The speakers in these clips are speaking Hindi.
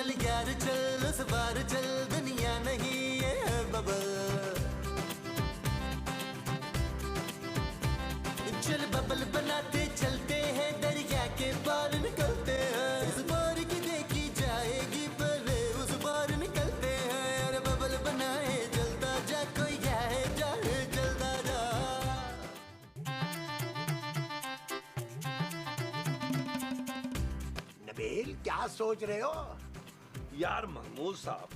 चल यार चल, उस बार चल, दुनिया नहीं ये बबल। चल बबल बनाते चलते हैं, दरिया के पार निकलते हैं। इस बार की देखी जाएगी पहले उस बार निकलते हैं। यार बबल बनाए जलता जा, कोई जाए जाए जलता जा। नबील क्या सोच रहे हो? यार महमूद साहब,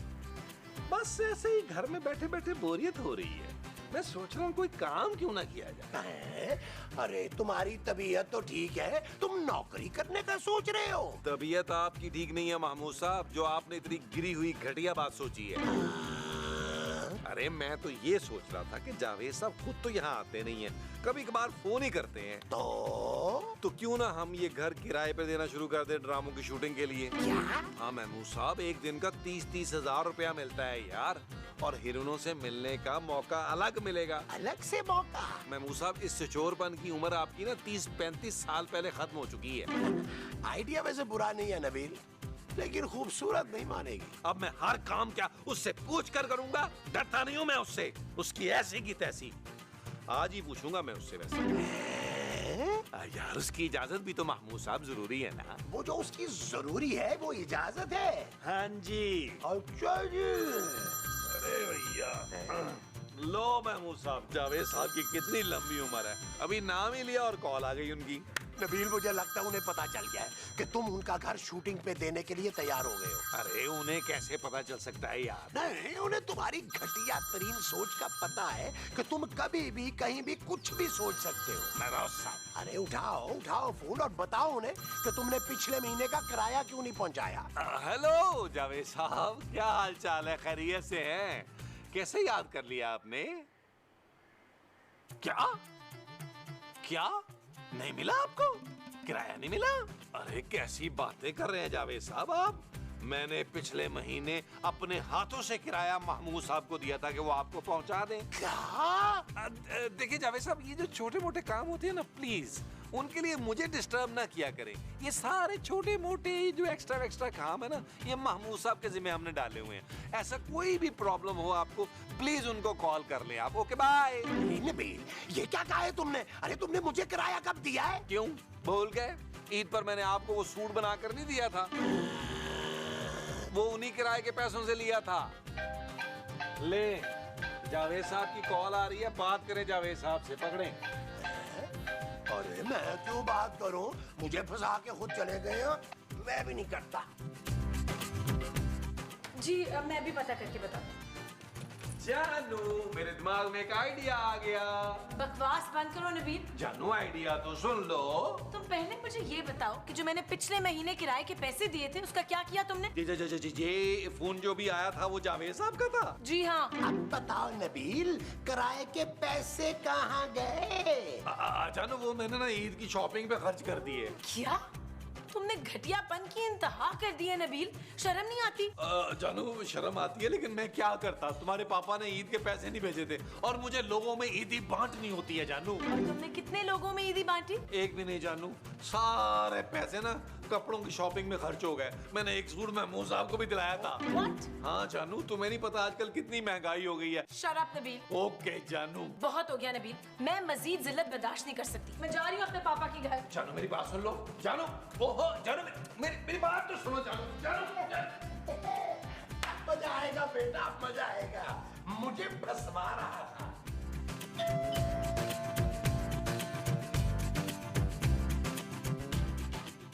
बस ऐसे ही घर में बैठे बैठे बोरियत हो रही है। मैं सोच रहा हूँ कोई काम क्यों ना किया जाए। अरे तुम्हारी तबीयत तो ठीक है, तुम नौकरी करने का सोच रहे हो। तबीयत आपकी ठीक नहीं है महमूद साहब, जो आपने इतनी गिरी हुई घटिया बात सोची है। अरे मैं तो ये सोच रहा था कि जावेद साहब खुद तो यहाँ आते नहीं हैं, कभी कभार फोन ही करते हैं। तो क्यों ना हम ये घर किराए पे देना शुरू कर दें ड्रामों की शूटिंग के लिए। क्या? हाँ महमूद साहब, एक दिन का 30-30 हजार रुपया मिलता है यार, और हीरोइनों से मिलने का मौका अलग मिलेगा। अलग से मौका? महमूद साहब, इस चचोरपन की उम्र आपकी ना 30-35 साल पहले खत्म हो चुकी है। आइडिया वैसे बुरा नहीं है नबील, लेकिन खूबसूरत नहीं मानेगी। अब मैं हर काम क्या उससे पूछ कर करूंगा? डरता नहीं हूँ मैं उससे, उसकी ऐसी की तैसी। आज ही पूछूंगा मैं उससे वैसे। यार उसकी इजाजत भी तो महमूद साहब जरूरी है ना। वो जो उसकी जरूरी है वो इजाजत है। हाँ जी। अच्छा जी। अरे भैया, लो महमूद साहब, जावेद साहब की कितनी लंबी उम्र है, अभी नाम ही लिया और कॉल आ गई उनकी। नबील मुझे लगता है उन्हें पता चल गया है कि तुम उनका घर शूटिंग पे देने के लिए तैयार हो गए हो। अरे उन्हें कैसे पता चल सकता है यार? नहीं, उन्हें तुम्हारी घटिया तरीन सोच का पता है कि तुम कभी भी कहीं भी कुछ भी सोच सकते हो। नवाज साहब, अरे उठाओ फोन और बताओ उन्हें कि तुमने पिछले महीने का किराया क्यों नहीं पहुंचाया। हेलो जावेद साहब, क्या हाल चाल है? खैरियत से हैं? कैसे याद कर लिया आपने? क्या क्या नहीं मिला आपको? किराया नहीं मिला? अरे कैसी बातें कर रहे हैं जावेद साहब आप। मैंने पिछले महीने अपने हाथों से किराया महमूद साहब को दिया था कि वो आपको पहुंचा दें। क्या? देखिए जावेद साहब, ये जो छोटे मोटे काम होते हैं ना, प्लीज उनके लिए मुझे डिस्टर्ब ना किया करें। ये सारे छोटे मोटे जो एक्स्ट्रा काम है ना, ये महमूद साहब के जिम्मे हमने डाले हुए हैं। ऐसा कोई भी प्रॉब्लम हो आपको, प्लीज उनको कॉल कर लें आप। Okay bye. नबील, ये क्या कहा है तुमने? अरे तुमने मुझे किराया कब दिया है? क्यों भूल गए? ईद पर मैंने आपको वो सूट बनाकर नहीं दिया था? वो उन्हीं किराए के पैसों से लिया था। ले, जावेद साहब की कॉल आ रही है, बात करें जावेद साहब से। पकड़ें। अरे मैं क्यों बात करूं? मुझे फंसा के खुद चले गए हो। मैं भी नहीं करता। जी मैं भी पता करके बताती हूँ। जानू, मेरे दिमाग में एक आइडिया आ गया। बकवास बंद करो नबील। जानू, आइडिया तो सुन लो। तुम पहले मुझे ये बताओ कि जो मैंने पिछले महीने किराए के पैसे दिए थे उसका क्या किया तुमने? जी, फोन जो भी आया था वो जावेद साहब का था। जी हाँ। अब बताओ नबील, किराए के पैसे कहाँ गए? जानू, वो मैंने ना ईद की शॉपिंग पे खर्च कर दिए। क्या? तुमने घटियापन की इंतहा कर दी है नबील, शर्म नहीं आती? जानू शर्म आती है, लेकिन मैं क्या करता, तुम्हारे पापा ने ईद के पैसे नहीं भेजे थे और मुझे लोगों में ईदी बांटनी होती है जानू। और तुमने कितने लोगों में ईदी बांटी? एक भी नहीं जानू, सारे पैसे ना कपड़ों की शॉपिंग में खर्च हो गए। मैंने एक सूट महमूद साहब को भी दिलाया था। What? हाँ जानू, तुम्हें नहीं पता आजकल कितनी महंगाई हो गई है। Shut up Nabeel. ओके जानू। बहुत हो गया नबील, मैं मजीद जिल्लत बर्दाश्त नहीं कर सकती। मैं जा रही हूँ अपने पापा के घर। जानू मेरी बात सुन लो। जानू, ओहो जानू, मेरी बात तो सुनो जानू। जानू, मजा आएगा बेटा, मजा आएगा। मुझे फंसवा रहा था।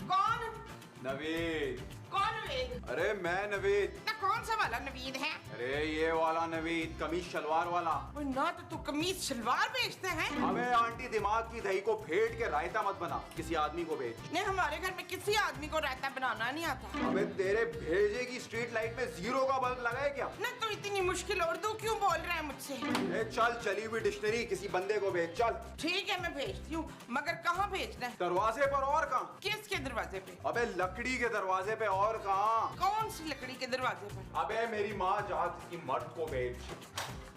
कौन? नवीद। कौन नवीद? अरे मैं नवीद। ना कौन सा वाला नवीद है? अरे ये वाला नवीद, कमीज शलवार वाला। वो ना तो तू कमीज शलवार बेचते हैं? अबे आंटी, दिमाग की दही को फेंट के रायता मत बना, किसी आदमी को भेज। नहीं, हमारे घर में किसी आदमी को रायता बनाना नहीं आता। अबे तेरे भेजे की स्ट्रीट लाइट में 0 का बल्ब लगा है क्या? ना तो इतनी मुश्किल उर्दू क्यों बोल रहा है मुझसे? चल, चली हुई डिक्शनरी किसी बंदे को भेज, चल। ठीक है मैं भेजती हूँ, मगर कहाँ भेजना है? दरवाजे पर और कहाँ? किसके दरवाजे पे? अबे लकड़ी के दरवाजे पे और कहाँ? कौन सी लकड़ी के दरवाजे पर? अबे मेरी माँ जहाँ किसी मर्द को भेज।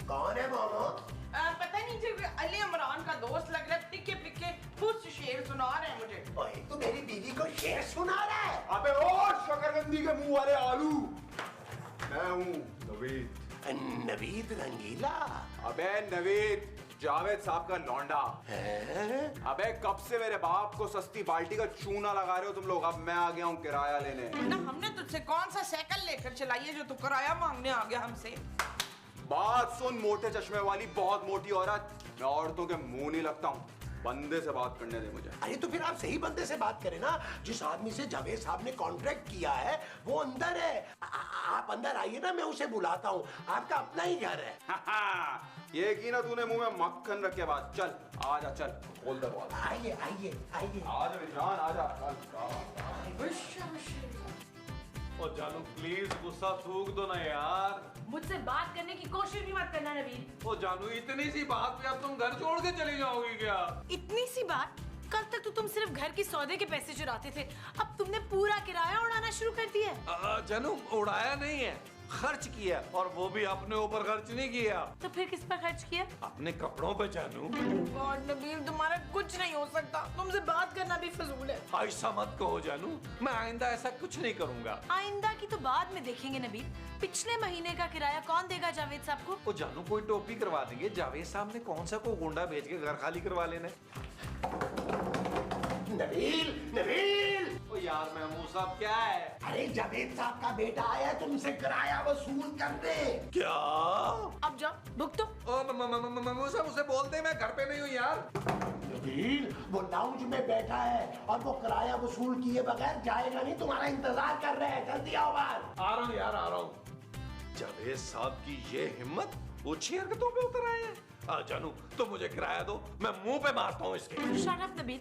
कौन है मोमो? पता नहीं जी, अली इमरान का दोस्त लग रहा है, टिके पिके खुद से शेर सुना रहे हैं मुझे। ओए, तू मेरी बीवी को शेर सुना रहा है? अबे ओ शकरकंदी के मुंह वाले आलू, मैं हूँ नवीद। नवीद रंगीला? अबे नवीद, जावेद साहब का लौंडा। हैं? अबे कब से मेरे बाप को सस्ती बाल्टी का चूना लगा रहे हो तुम लोग? अब मैं आ गया हूँ किराया लेने। ना हमने तुझसे कौन सा साइकिल लेकर चलाई है जो तू किराया मांगने आ गया हमसे? बात सुन मोटे चश्मे वाली बहुत मोटी औरत, मैं औरतों के मुंह नहीं लगता हूँ, बंदे से बात करने दे मुझे। अरे तो फिर आप सही बंदे से बात करें ना। जिस आदमी से जावेद साहब ने कॉन्ट्रैक्ट किया है वो अंदर है। आप अंदर आइए ना, मैं उसे बुलाता हूँ। आपका अपना ही घर है। ये की ना तूने मुंह में मक्खन रखे बात। चल आजा, चल खोल दे बात। आइए आइए आइए। आजा विजरान, आजा ओ जानू प्लीज गुस्सा थूक दो ना यार। मुझसे बात करने की कोशिश भी मत करना नवीन। ओ जानू इतनी सी बात पे अब तुम घर छोड़ के चली जाओगी क्या? इतनी सी बात? कल तक तो तुम सिर्फ घर की सौदे के पैसे चुराते थे, अब तुमने पूरा किराया उड़ाना शुरू कर दिया है। जानू उड़ाया नहीं है, खर्च किया, और वो भी अपने ऊपर खर्च नहीं किया। तो फिर किस पर खर्च किया? अपने कपड़ों पे जानू। गॉड नबील, तुम्हारा कुछ नहीं हो सकता, तुमसे बात करना भी फजूल है। ऐसा मत कहो जानू, मैं आइंदा ऐसा कुछ नहीं करूंगा। आइंदा की तो बाद में देखेंगे नबील। पिछले महीने का किराया कौन देगा जावेद साहब को? ओ जानू कोई टोपी करवा देंगे। जावेद साहब ने कौन सा को गुंडा भेज के घर खाली करवा लेने। नबील, नबील! ओ यार महमूद साहब क्या है? अरे जावेद साहब का बेटा आया तुमसे किराया वसूल करने। क्या? अब जाओ भुगतो। ओ महमूद साहब उसे बोलते मैं घर पे नहीं हूँ यार। नबील, वो लाउंज में बैठा है और वो किराया वसूल किए बगैर जाएगा नहीं। तुम्हारा इंतजार कर रहे हैं, जल्दी आओ बाहर। आ रहा हूँ यार, आ रहा हूँ। जावेद साहब की ये हिम्मत, वो चेयर के तो पे उतर आए हैं। जानू तो मुझे किराया दो, मैं मुंह पे मारता हूँ इसके। शट अप नबील,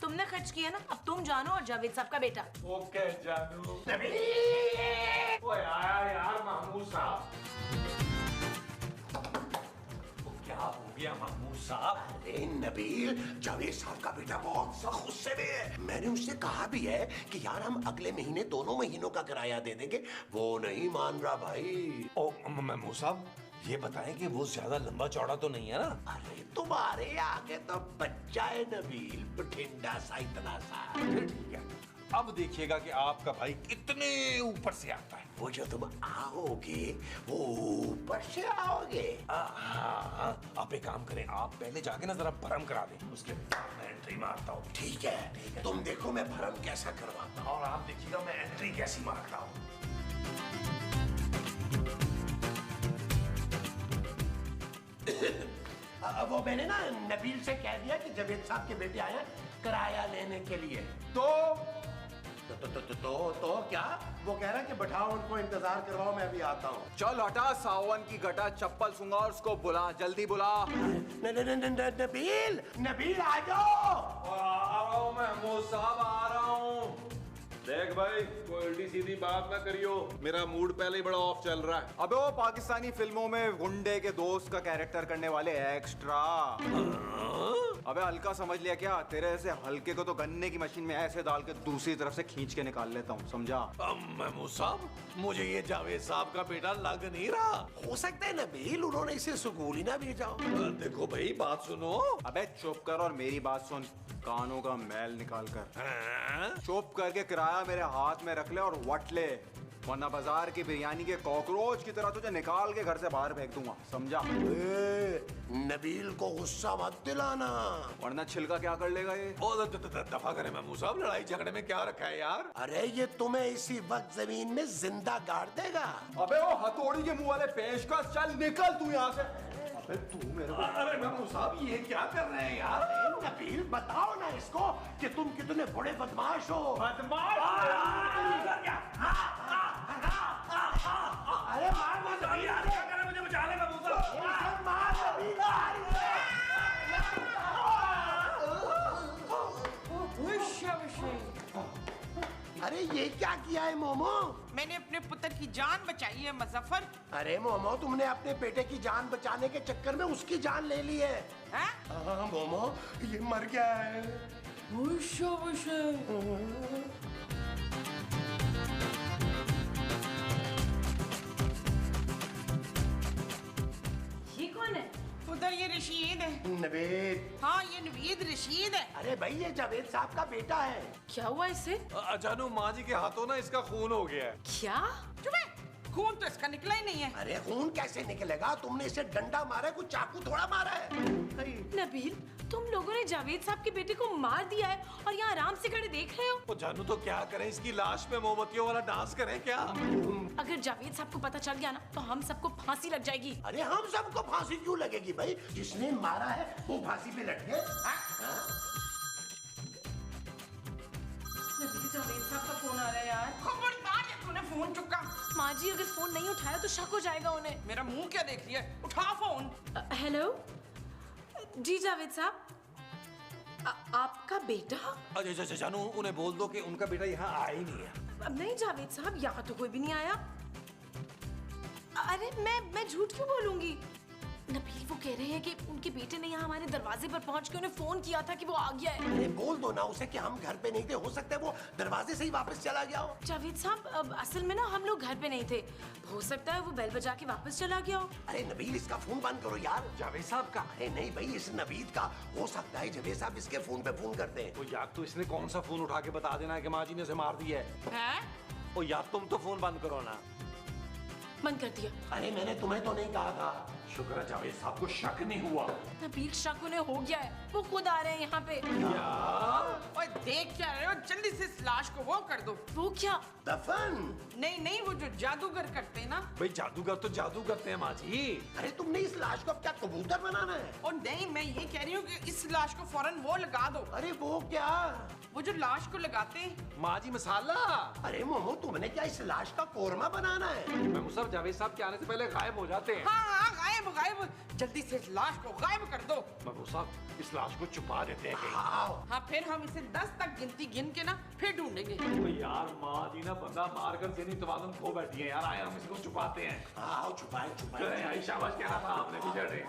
तुमने खर्च किया ना, अब तुम जानो और जावेद साहब का बेटा। ओके जानू। नबील! ओए आया यार महमूद साहब। क्या हो गया महमूद साहब? अरे नबील, जावेद साहब का बेटा बहुत सख्त गुस्से में है। मैंने उससे कहा भी है कि यार हम अगले महीने दोनों महीनों का किराया दे देंगे, वो नहीं मान रहा भाई। ओ महमूद साहब ये बताएं कि वो ज्यादा लंबा चौड़ा तो नहीं है ना? अरे तुम्हारे आगे तो बच्चा है नबील, बठिंडा सा, इतना सा। फिर ठीक है, अब देखिएगा कि आपका भाई कितने ऊपर से आता है। वो जो तुम आओगे वो ऊपर से आओगे। हाँ, आप एक काम करें, आप पहले जाके ना जरा भरम करा दें, उसके बाद मैं एंट्री मारता हूँ। ठीक है, तुम देखो मैं भरम कैसा करवाता हूँ। और आप देखिएगा मैं एंट्री कैसी मारता हूँ। वो मैंने ना नबील से कह दिया कि जावेद साहब के बेटे आए हैं किराया लेने के लिए। तो क्या? वो कह रहा है कि बैठाओ उनको, इंतजार करवाओ, मैं अभी आता हूँ। चल हटा सावन की घटा, चप्पल सूंगा और उसको बुला, जल्दी बुला। नबील, नबील आ जाओ। आ रहा हूँ महमूद साहब, आ रहा हूँ। देख भाई, कोई उल्टी सीधी बात ना करियो, मेरा मूड पहले ही बड़ा ऑफ चल रहा है। अबे वो पाकिस्तानी फिल्मों में गुंडे के दोस्त का कैरेक्टर करने वाले एक्स्ट्रा। अबे हल्का समझ लिया क्या? तेरे ऐसे हल्के को तो गन्ने की मशीन में ऐसे डाल के दूसरी तरफ से खींच के निकाल लेता हूँ, समझा? महमूद साहब मुझे ये जावेद साहब का बेटा लग नहीं रहा। हो सकता है नबील उन्होंने इसे स्कूल ही ना भेजा हो। देखो भाई बात सुनो। अबे चुप कर और मेरी बात सुन, कानों का मैल निकाल कर। हाँ? चुप करके किराया मेरे हाथ में रख ले और वट ले, वरना बाजार की बिरयानी के कॉकरोच की तरह तुझे निकाल के घर से बाहर फेंक दूंगा, समझा? नबील को गुस्सा मत दिलाना, वरना छिलका क्या कर लेगा ये? ओ दफा करें महमूद साहब, लड़ाई झगड़े में क्या रखा है यार? अरे ये तुम्हें इसी वक्त जमीन में जिंदा गाड़ देगा। अबे वो हथौड़ी के मुंह वाले पेशकश, चल निकल तू यहाँ से। अबे तू मेरे को, अरे महमूद साहब ये क्या कर रहे हैं यार? नबील बताओ ना इसको कि तुम कितने बड़े बदमाश हो। अरे मार नबील, मुझे बचा ले महमूद साहब। मार नबील। अरे ये क्या किया है मोमो? मैंने अपने पुत्र की जान बचाई है मुजफ्फर। अरे मोमो, तुमने अपने बेटे की जान बचाने के चक्कर में उसकी जान ले ली है। हैं? हाँ मोमो, ये मर गया है। ये रशीद है। नवेद। हाँ ये नवीद रशीद है। अरे भाई ये जावेद साहब का बेटा है। क्या हुआ इसे? जानू माँ जी के हाथों ना इसका खून हो गया है। क्या? चुप है, खून तो इसका निकला ही नहीं है। अरे खून कैसे निकलेगा? तुमने इसे डंडा मारा है, कुछ चाकू थोड़ा मारा है। नबील, तुम लोगों ने जावेद साहब के बेटे को मार दिया है और यहाँ आराम से खड़े देख रहे हो। वो जानू तो क्या करें, इसकी लाश पे मोमबत्तियों वाला डांस करें क्या? अगर जावेद साहब को पता चल गया ना तो हम सबको फांसी लग जाएगी। अरे हम सबको फांसी क्यों लगेगी भाई? जिसने मारा है वो फांसी पे लट गए। नबील, जावेद साहब का फोन आ रहा है यार। खबरदार ये तूने फोन चुका। माँ जी अगर फोन नहीं उठाया तो शक हो जाएगा उन्हें। मेरा मुंह क्या देख रही है? उठा फोन। हेलो जी जावेद साहब, आपका बेटा? अच्छा जानू उन्हें बोल दो कि उनका बेटा यहाँ आया ही नहीं है। नहीं जावेद साहब, यहाँ तो कोई भी नहीं आया। अरे मैं झूठ क्यों बोलूंगी? नबील वो कह रहे हैं कि उनके बेटे ने यहाँ हमारे दरवाजे पर पहुँच के उन्हें फोन किया था कि वो आ गया है। अरे बोल दो ना उसे कि हम घर पे नहीं थे, हो सकता है वो दरवाजे से ही वापस चला गया हो। जावेद साहब अब असल में ना हम लोग घर पे नहीं थे, हो सकता है वो बेल बजा के वापस चला गया हो। अरे नबील इसका फोन बंद करो यार। जावेद साहब का? अरे नहीं भाई इस नबीद का। हो सकता है जावेद साहब इसके फोन पे फोन करते हैं। वो यार तो इसने कौन सा फोन उठा के बता देना है कि माँ जी ने उसे मार दिया है। हैं? ओ यार तुम तो फोन बंद करो ना। बंद कर दिया। अरे मैंने तुम्हें तो नहीं कहा था। शुक्र है जावेद साहब को शक नहीं हुआ। नबील शक उन्हें हो गया है, वो खुद आ रहे हैं यहाँ पे। ओए देख क्या रहे हो? जल्दी से इस लाश को वो कर दो। वो क्या? दफन। नहीं वो जो जादूगर करते हैं ना। भाई जादूगर तो जादू करते हैं माँ जी। अरे तुमने इस लाश को अब क्या कबूतर बनाना है? और नहीं मैं ये कह रही हूँ कि इस लाश को फौरन वो लगा दो। अरे वो क्या? वो जो लाश को लगाते हैं। माँ जी मसाला। अरे मोमो तुमने क्या इस लाश का कोरमा बनाना है? मैं मुसब जावेद साहब के आने से पहले गायब हो जाते हैं। हाँ गायब। जल्दी से इस लाश को गायब कर दो। महबूब साहब इस लाश को छुपा देते हैं कहीं। हाँ फिर हम इसे 10 तक गिन के ना फिर ढूंढेंगे। तो यार माँ जी ना बंदा मार कर ज़हनी तवाज़ुन खो बैठी है यार। आए हम इसको छुपाते हैं। आओ छुपाए चले आई शाबाश कहना था आपने भी जड़े।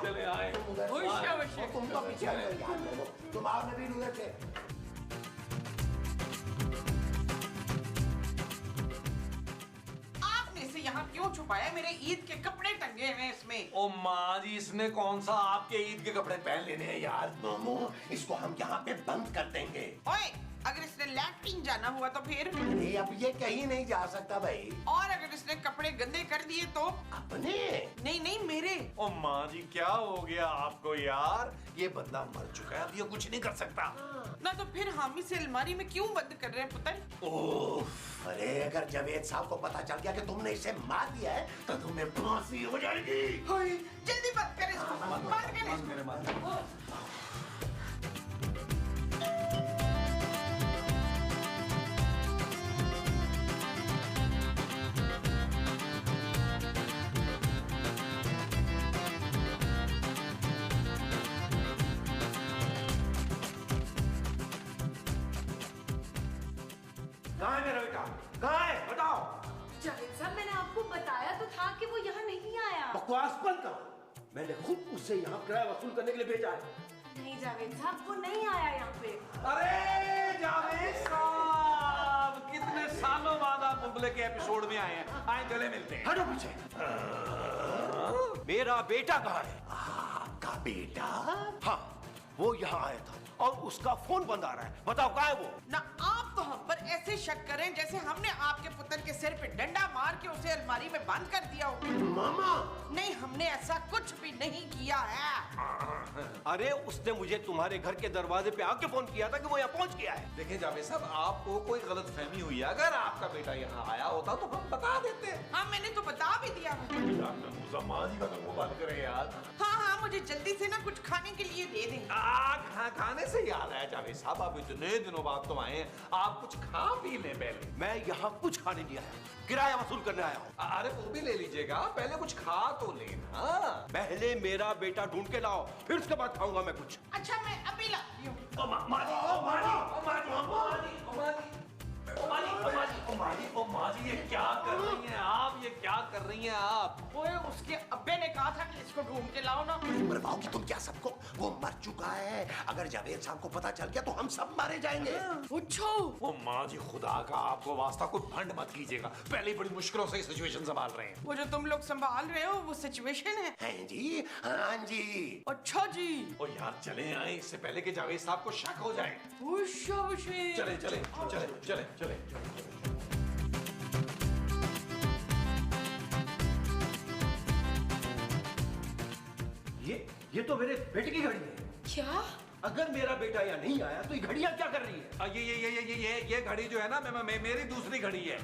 चले आए। तुम तो पीछे आ गए यार मोमो। तुम आओ नबील उधर से। यहाँ क्यों छुपाया? मेरे ईद के कपड़े टंगे हैं इसमें। ओ माँ जी इसने कौन सा आपके ईद के कपड़े पहन लेने हैं यार। मोमो इसको हम यहाँ पे बंद कर देंगे। ओए अगर इसने लैट्रिन जाना हुआ तो फिर? अरे अब ये कहीं नहीं जा सकता भाई। और अगर इसने कपड़े गंदे कर दिए तो? अपने? नहीं मेरे। ओ माँ जी क्या हो गया आपको यार? ये बंदा मर चुका है, अब ये कुछ नहीं कर सकता। ना तो फिर हम इसे अलमारी में क्यों बंद कर रहे हैं पुत्र? ओह अरे अगर जावेद साहब को पता चल गया कि तुमने इसे मार दिया है तो तुम्हें फांसी हो जाएगी। जल्दी बंद कर इसको। बंद कर इसको। कहाँ है मेरा बेटा? कहाँ है बताओ। जावेद साहब मैंने आपको बताया तो था कि वो यहाँ नहीं आया। बकवास बंद करो। मैंने खुद उससे यहाँ किराया वसूल करने के लिए भेजा है। नहीं जावेद साहब वो नहीं आया यहाँ पे। अरे जावेद साहब कितने सालों बाद आप मुगले के एपिसोड में आए हैं। आए गले मिलते हैं। हटो पीछे। मेरा बेटा कहाँ है? आपका बेटा? हाँ वो यहाँ आया था और उसका फोन बंद आ रहा है। बताओ कहाँ है वो? ना आप तो हम पर ऐसे शक करें जैसे हमने आपके पुत्र के सिर पे डंडा मार के उसे अलमारी में बंद कर दिया हो। मामा नहीं हमने ऐसा कुछ भी नहीं किया है। अरे उसने मुझे तुम्हारे घर के दरवाजे पे आके फोन किया था कि वो यहाँ पहुँच गया है। देखिए जावेद साहब आपको कोई गलत फहमी हुई है। अगर आपका बेटा यहाँ आया होता तो हम बता देते। हाँ मैंने तो बता भी दिया। माँ जी का तो मुंह बंद करें यार। हाँ मुझे जल्दी से ना कुछ खाने के लिए दे दें। खाने से याद आया जावेद साहब आप इतने दिनों बाद तो आए हैं, आप कुछ खा पी लें पहले। मैं यहाँ कुछ खाने नहीं आया, किराया वसूल करने आया हूँ। अरे वो भी ले लीजिएगा, पहले कुछ खा तो लेना। पहले मेरा बेटा ढूंढ के लाओ फिर उसके बाद खाऊंगा मैं कुछ। अच्छा मैं अभी लाती हूँ। माँ जी ये क्या कर रही हैं आप? ये क्या कर रही हैं आप? ओए उसके अब्बे ने कहा था कि इसको ढूंढ के लाओ ना। मरवाओगी तुम क्या सबको? वो मर चुका है। अगर जावेद साहब को पता चल गया तो हम सब मारे जाएंगे। पूछो। वो माँ जी, खुदा का आपको वास्ता, कोई फंड मत कीजिएगा। पहले ही बड़ी मुश्किलों से सिचुएशन संभाल रहे हैं। वो जो तुम लोग संभाल रहे हो वो सिचुएशन है। हैं जी? हाँ जी। अच्छा जी। ओ यार चले आए इससे पहले कि जावेद साहब को शक हो जाए। चले चले चले चले चले चले। ये तो मेरे बेटे की घड़ी है। क्या? अगर मेरा बेटा यहाँ नहीं आया तो ये घड़ियाँ क्या कर रही है? ये घड़ी जो है ना, मेरी दूसरी घड़ी है।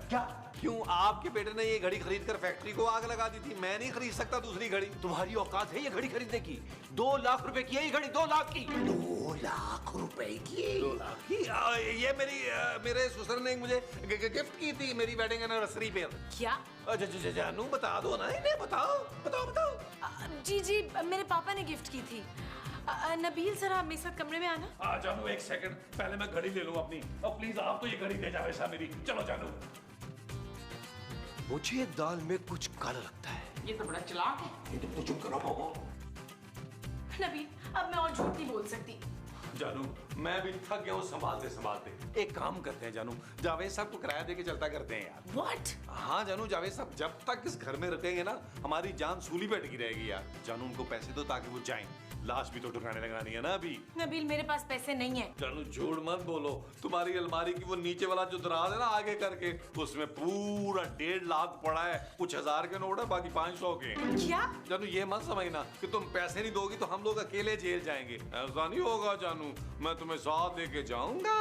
क्या? क्यों, आपके बेटे ने ये घड़ी खरीद कर फैक्ट्री को आग लगा दी थी। मैं नहीं खरीद सकता दूसरी घड़ी। तुम्हारी औकात है ये घड़ी खरीदने की? 2 लाख रुपए की है ये घड़ी, 2 लाख की। 2 लाख रुपए की? 2 लाख की? ये मेरे ससुर ने मुझे गिफ्ट की थी मेरी वेडिंग एनिवर्सरी पे। क्या? जानू बता दो ना इन्हें, बताओ बताओ बताओ। जी मेरे पापा ने गिफ्ट की थी। नबील जरा मेरे साथ कमरे में आना। जानू एक सेकंड, पहले मैं घड़ी ले लूं अपनी। और प्लीज आप तो ये घड़ी दे जाओ ऐसा मेरी। चलो जानू। मुझे दाल में कुछ काला लगता है। ये तो बड़ा चालाक है। ये तो चुप करो बाबू। नबील, अब मैं और झूठ नहीं बोल सकती। जानू मैं भी थक गया हूँ संभालते संभालते। एक काम करते हैं जानू, जावेद साहब को किराया देके चलता करते हैं यार। What? हाँ जानू, जावेद साहब जब तक इस घर में रुकेंगे ना, हमारी जान सूली पे अटकी रहेगी यार। जानू उनको पैसे दो ताकि वो जाएं। लाश भी तो ठिकाने लगानी है ना अभी। नबील, मेरे पास पैसे नहीं है। जानू झूठ मत बोलो। तुम्हारी अलमारी की वो नीचे वाला जो दराज है ना आगे करके, उसमें पूरा 1.5 लाख पड़ा है। कुछ 1000 के नोट है, बाकी 500 के। क्या? जानू ये मत समझना कि तुम पैसे नहीं दोगी तो हम लोग अकेले जेल जाएंगे। ऐसा नहीं होगा जानू, मैं तुम्हें साथ लेके जाऊंगा।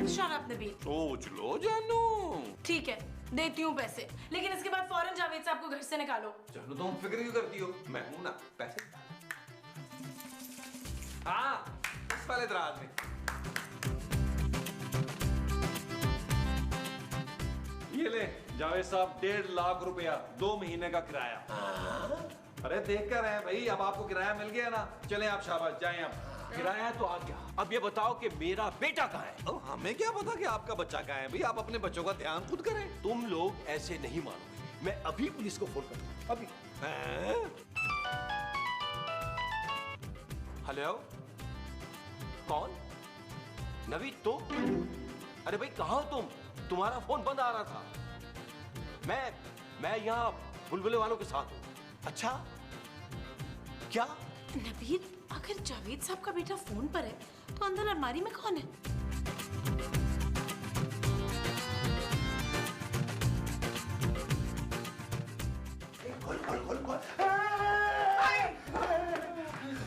Shut up, Nabeel. सोच लो जानू। ठीक है, देती हूँ पैसे, लेकिन इसके बाद फौरन जावेद साहब को घर से निकालो। जानू तुम फिक्र क्यों करती हो, मैं हूं ना। पैसे हाँ इस वाले दराज में। ये ले जावेद साहब, 1.5 लाख रुपया, 2 महीने का किराया। अरे देख कर रहे हैं भाई, अब आपको किराया मिल गया ना। चलें आप, शाबाश जाएं आप। किराया तो आ गया, अब ये बताओ कि मेरा बेटा कहाँ है? हमें क्या पता कि आपका बच्चा कहाँ है भाई, आप अपने बच्चों का ध्यान खुद करें। तुम लोग ऐसे नहीं मानोगे। मैं अभी पुलिस को फोन करता हूँ, अभी। हेलो, कौन? नवीद तुम? अरे भाई कहाँ हो तुम? तुम्हारा फोन बंद आ रहा था। मैं यहाँ बुलबुले वालों के साथ हूँ। अच्छा क्या? नबील, अगर जावेद साहब का बेटा फोन पर है तो अंदर अलमारी में कौन है?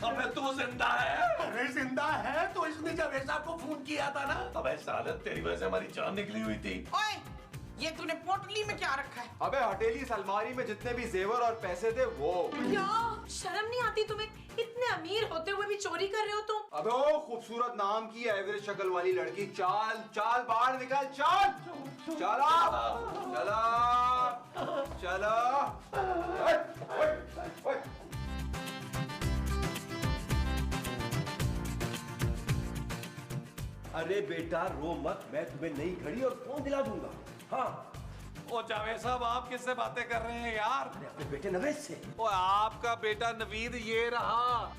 अबे तू जिंदा है? अरे जिंदा है तो इसने जावेद साहब को फोन किया था ना। अबे साले तेरी वजह से हमारी जान निकली हुई थी। ओए, ये तूने पोटली में क्या रखा है? अबे हटेली इस अलमारी में जितने भी जेवर और पैसे थे वो। क्या शर्म नहीं आती तुम्हें? इतने अमीर होते हुए भी चोरी कर रहे हो तुम। अबे ओ खूबसूरत नाम की एवरेज शक्ल वाली लड़की, चाल चाल बाहर निकल, चाल चला चला चला। अरे बेटा रो मत, मैं तुम्हें नई घड़ी और फोन दिला दूंगा। हाँ। ओ जावेद साहब, आप किससे बातें कर रहे हैं यार? अपने बेटे नवेद से। ओ आपका बेटा नवीद ये रहा।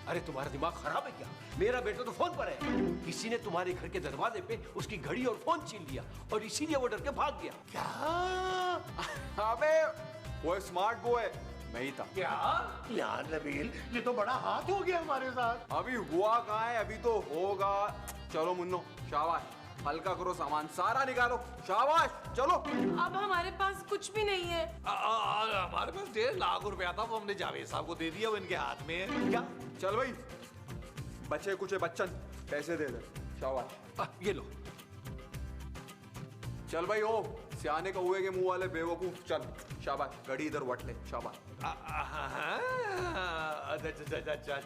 अरे तुम्हारा दिमाग खराब है क्या? मेरा बेटा तो फोन पर है। किसी ने तुम्हारे घर के दरवाजे पे उसकी घड़ी और फोन छीन लिया और इसीलिए वो डर के भाग गया। क्या? अबे वो स्मार्ट बॉय मैं ही था। क्या यार नबील, ये तो बड़ा हाथ हो गया हमारे साथ। अभी हुआ कहाँ है, अभी तो होगा। चलो मुन्नो, शाबाश, हल्का करो सामान, सारा निकालो, शाबाश चलो। अब हमारे पास कुछ भी नहीं है। हमारे पास 1.5 लाख रुपया था, वो हमने जावेद साहब को दे दिया, वो इनके हाथ में है। क्या? चल भाई, बच्चे कुछ बच्चन पैसे दे दे, शाबाश। ये लो। चल भाई, ओ सियाने कौवे के मुंह वाले बेवकूफ, चल शाबाश, घड़ी इधर वट ले, शाबाश।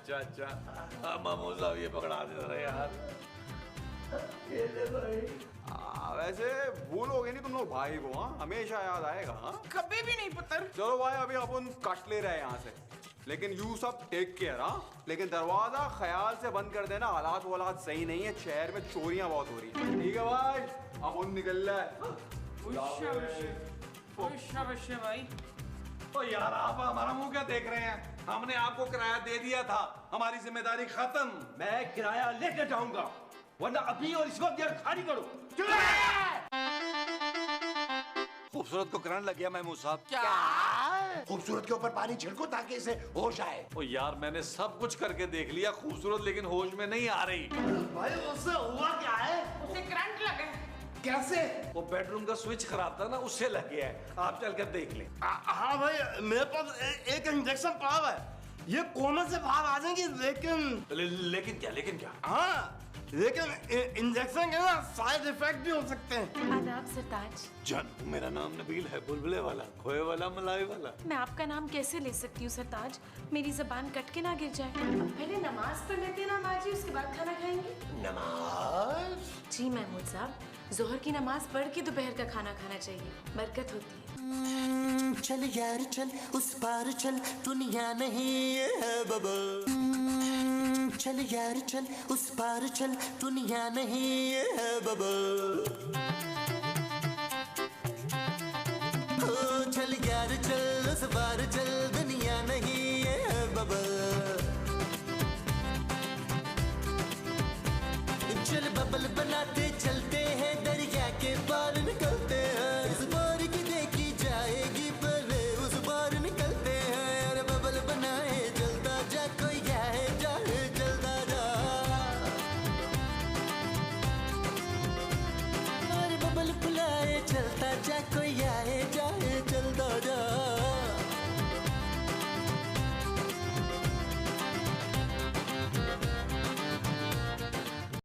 अच्छा मामू साहब ये पकड़ा दे रहे यार। वैसे भूलोगे नहीं तुम लोग भाई को, हाँ हमेशा याद आएगा। हाँ कभी भी नहीं पुत्र। चलो भाई, अभी अपन कट ले रहे हैं यहाँ से, लेकिन यू सब टेक केयर। हाँ लेकिन दरवाजा ख्याल से बंद कर देना, हालात वालात सही नहीं है, शहर में चोरियां बहुत हो रही है। ठीक है भाई, अपन निकल रहा है। शाबाश भाई। तो यार आप हमारा मुंह क्या देख रहे हैं? हमने आपको किराया दे दिया था, हमारी जिम्मेदारी खत्म। मैं किराया लेकर जाऊंगा, वरना अभी और इस वक्त यार खाली करो। खूबसूरत को करंट लग गया महमूद साहब। क्या? खूबसूरत के ऊपर पानी छिड़को ताकि इसे होश आए। ओ यार मैंने सब कुछ करके देख लिया, खूबसूरत लेकिन होश में नहीं आ रही। भाई उससे हुआ क्या है? उसे करंट लगा है। कैसे? वो बेडरूम का स्विच खराब था ना, उससे लग गया है। आप चल कर देख लें। हाँ भाई, मेरे पास एक इंजेक्शन पड़ा हुआ है, ये कोमा से बाहर आ जाएंगे, लेकिन क्या? हाँ, लेकिन इंजेक्शन के ना साइड इफेक्ट भी हो सकते हैं। आदाब सरताज। जान, मेरा नाम नबील है, बुलबुले वाला, खोए वाला, मलाई वाला। मैं आपका नाम कैसे ले सकती हूँ सरताज? मेरी जबान कट के ना गिर जाए। अब पहले नमाज पढ़ लेते हैं ना माँ जी, उसके बाद खाना खाएंगे। नमाज? जी महमूद साहब, जोहर की नमाज पढ़ के दोपहर का खाना खाना चाहिए, बरकत होती है। चल यार चल, उस पार चल, दुनिया नहीं है बबल। चल यार चल, उस पार चल, दुनिया नहीं है बबल।